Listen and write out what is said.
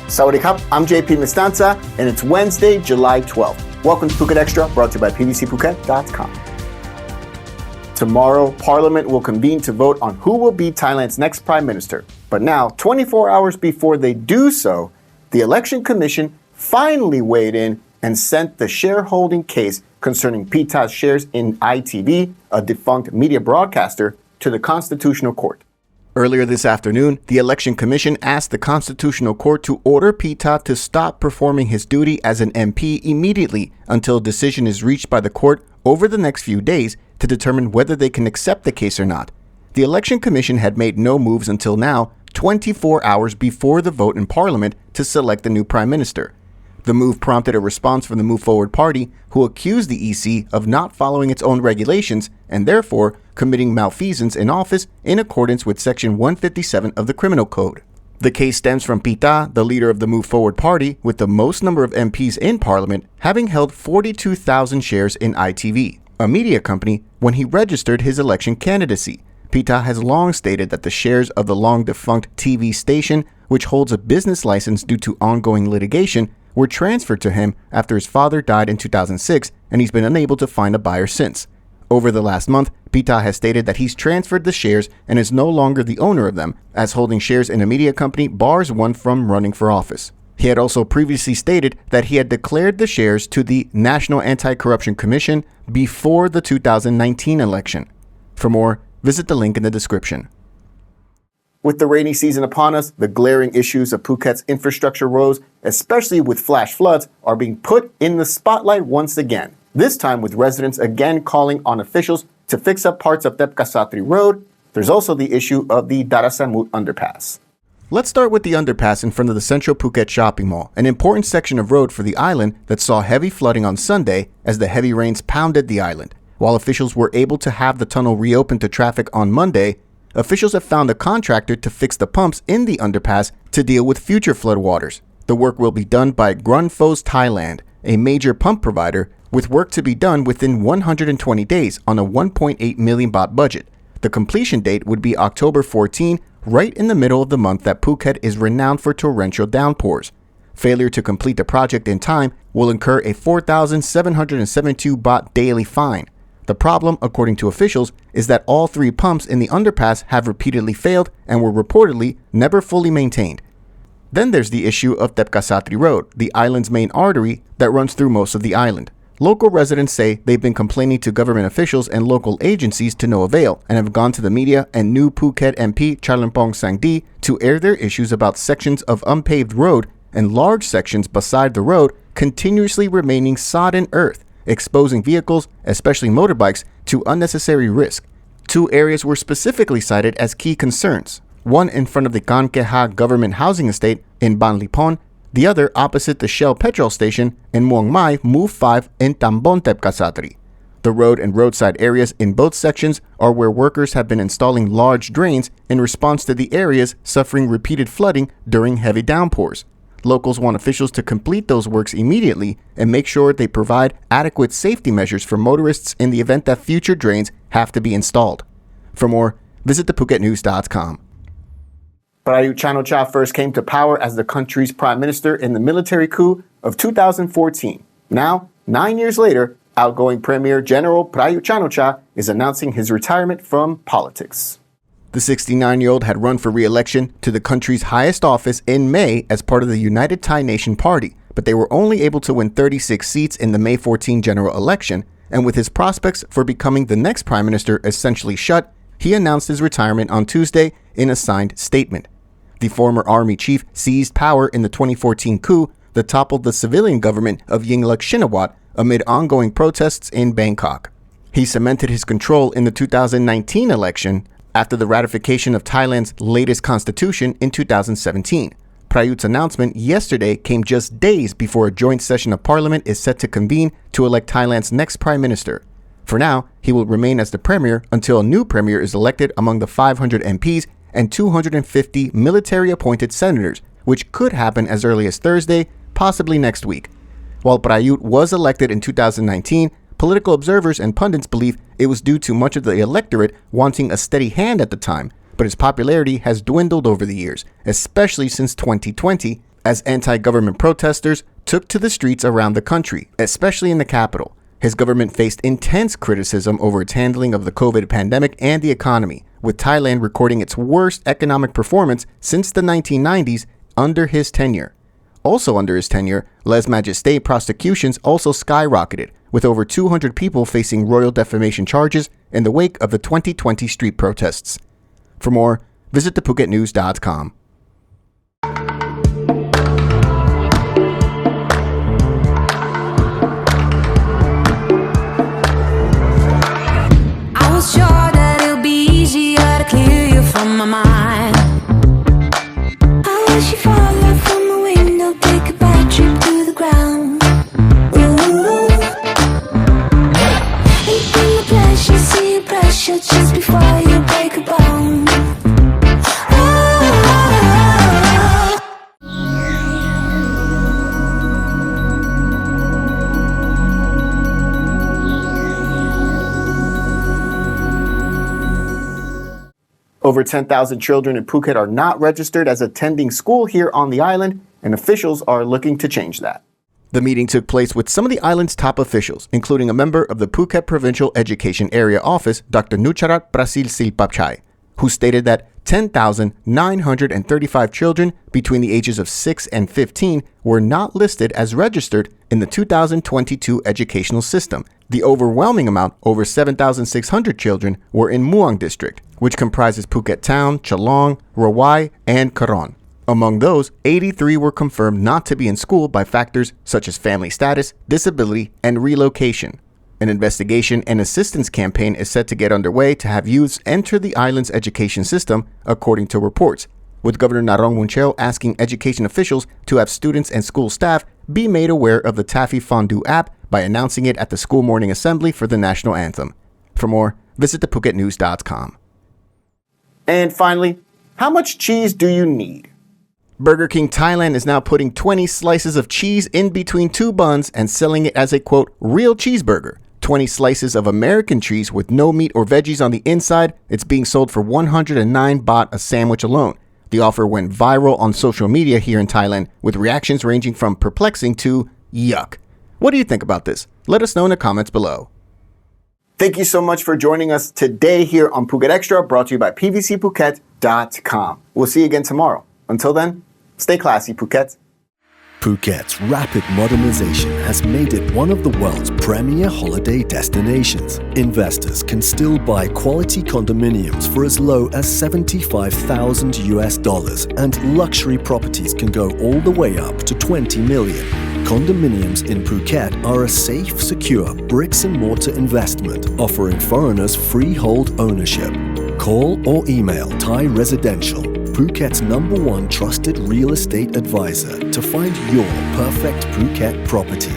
Sawadee Krap, I'm JP Mestanza, and it's Wednesday, July 12th. Welcome to Phuket Extra, brought to you by PVCPhuket.com. Tomorrow, Parliament will convene to vote on who will be Thailand's next Prime Minister. But now, 24 hours before they do so, the Election Commission finally weighed in and sent the shareholding case concerning Pitas shares in ITV, a defunct media broadcaster, to the Constitutional Court. Earlier this afternoon, the Election Commission asked the Constitutional Court to order Pita to stop performing his duty as an MP immediately until a decision is reached by the court over the next few days to determine whether they can accept the case or not. The Election Commission had made no moves until now, 24 hours before the vote in Parliament to select the new Prime Minister. The move prompted a response from the Move Forward Party, who accused the EC of not following its own regulations and therefore committing malfeasance in office in accordance with Section 157 of the Criminal Code. The case stems from Pita, the leader of the Move Forward Party, with the most number of MPs in Parliament, having held 42,000 shares in ITV, a media company, when he registered his election candidacy. Pita has long stated that the shares of the long-defunct TV station, which holds a business license due to ongoing litigation, were transferred to him after his father died in 2006, and he's been unable to find a buyer since. Over the last month, Pita has stated that he's transferred the shares and is no longer the owner of them, as holding shares in a media company bars one from running for office. He had also previously stated that he had declared the shares to the National Anti-Corruption Commission before the 2019 election. For more, visit the link in the description. With the rainy season upon us, the glaring issues of Phuket's infrastructure woes, especially with flash floods, are being put in the spotlight once again. This time with residents again calling on officials to fix up parts of Phuket Road. There's also the issue of the Darasamut Underpass. Let's start with the underpass in front of the Central Phuket shopping mall, an important section of road for the island that saw heavy flooding on Sunday as the heavy rains pounded the island. While officials were able to have the tunnel reopened to traffic on Monday, officials have found a contractor to fix the pumps in the underpass to deal with future floodwaters. The work will be done by Unveils Thailand, a major pump provider, with work to be done within 120 days on a 1.8 million baht budget. The completion date would be October 14, right in the middle of the month that Phuket is renowned for torrential downpours. Failure to complete the project in time will incur a 4,772 baht daily fine. The problem, according to officials, is that all three pumps in the underpass have repeatedly failed and were reportedly never fully maintained. Then there's the issue of Phuket Road, the island's main artery that runs through most of the island. Local residents say they've been complaining to government officials and local agencies to no avail and have gone to the media and new Phuket MP Chalermpong Sangdi to air their issues about sections of unpaved road and large sections beside the road continuously remaining sodden earth, exposing vehicles, especially motorbikes, to unnecessary risk. Two areas were specifically cited as key concerns, one in front of the Kankeha government housing estate in Ban Lipon, the other opposite the Shell petrol station in Muang Mai Move 5 in Tambon Phuket. The road and roadside areas in both sections are where workers have been installing large drains in response to the areas suffering repeated flooding during heavy downpours. Locals want officials to complete those works immediately and make sure they provide adequate safety measures for motorists in the event that future drains have to be installed. For more, visit thephuketnews.com. Prayut first came to power as the country's prime minister in the military coup of 2014. Now, 9 years later, outgoing Premier General Prayut is announcing his retirement from politics. The 69-year-old had run for re-election to the country's highest office in May as part of the United Thai Nation Party, but they were only able to win 36 seats in the May 14 general election, and with his prospects for becoming the next prime minister essentially shut, he announced his retirement on Tuesday in a signed statement. The former army chief seized power in the 2014 coup that toppled the civilian government of Yingluck Shinawatra amid ongoing protests in Bangkok. He cemented his control in the 2019 election after the ratification of Thailand's latest constitution in 2017. Prayut's announcement yesterday came just days before a joint session of parliament is set to convene to elect Thailand's next prime minister. For now, he will remain as the premier until a new premier is elected among the 500 MPs and 250 military-appointed senators, which could happen as early as Thursday, possibly next week. While Prayut was elected in 2019, political observers and pundits believe it was due to much of the electorate wanting a steady hand at the time, but his popularity has dwindled over the years, especially since 2020, as anti-government protesters took to the streets around the country, especially in the capital. His government faced intense criticism over its handling of the COVID pandemic and the economy, with Thailand recording its worst economic performance since the 1990s under his tenure. Also under his tenure, lèse-majesté prosecutions also skyrocketed, with over 200 people facing royal defamation charges in the wake of the 2020 street protests. For more, visit thephuket.com. I was sure that it'll be easier to clear you from my mind. I wish you fall off from a window, take a bad trip to the ground. Ooh. And in the pleasure, see your pressure just before you break a bone. Over 10,000 children in Phuket are not registered as attending school here on the island, and officials are looking to change that. The meeting took place with some of the island's top officials, including a member of the Phuket Provincial Education Area Office, Dr. Nucharat Prasil Silpapchai, who stated that 10,935 children between the ages of 6 and 15 were not listed as registered in the 2022 educational system. The overwhelming amount, over 7,600 children, were in Muang district, which comprises Phuket Town, Chalong, Rawai, and Karon. Among those, 83 were confirmed not to be in school by factors such as family status, disability, and relocation. An investigation and assistance campaign is set to get underway to have youths enter the island's education system, according to reports, with Governor Narong Muncheo asking education officials to have students and school staff be made aware of the Taffy Fondue app by announcing it at the school morning assembly for the national anthem. For more, visit thephuket.com. And finally, how much cheese do you need? Burger King Thailand is now putting 20 slices of cheese in between two buns and selling it as a, quote, real cheeseburger. 20 slices of American cheese with no meat or veggies on the inside. It's being sold for 109 baht a sandwich alone. The offer went viral on social media here in Thailand, with reactions ranging from perplexing to yuck. What do you think about this? Let us know in the comments below. Thank you so much for joining us today here on Phuket Extra, brought to you by pvcphuket.com. We'll see you again tomorrow. Until then, stay classy, Phuket. Phuket's rapid modernization has made it one of the world's premier holiday destinations. Investors can still buy quality condominiums for as low as $75,000 and luxury properties can go all the way up to 20 million. Condominiums in Phuket are a safe, secure bricks-and-mortar investment offering foreigners freehold ownership. Call or email Thai Residential, Phuket's #1 trusted real estate advisor, to find your perfect Phuket property.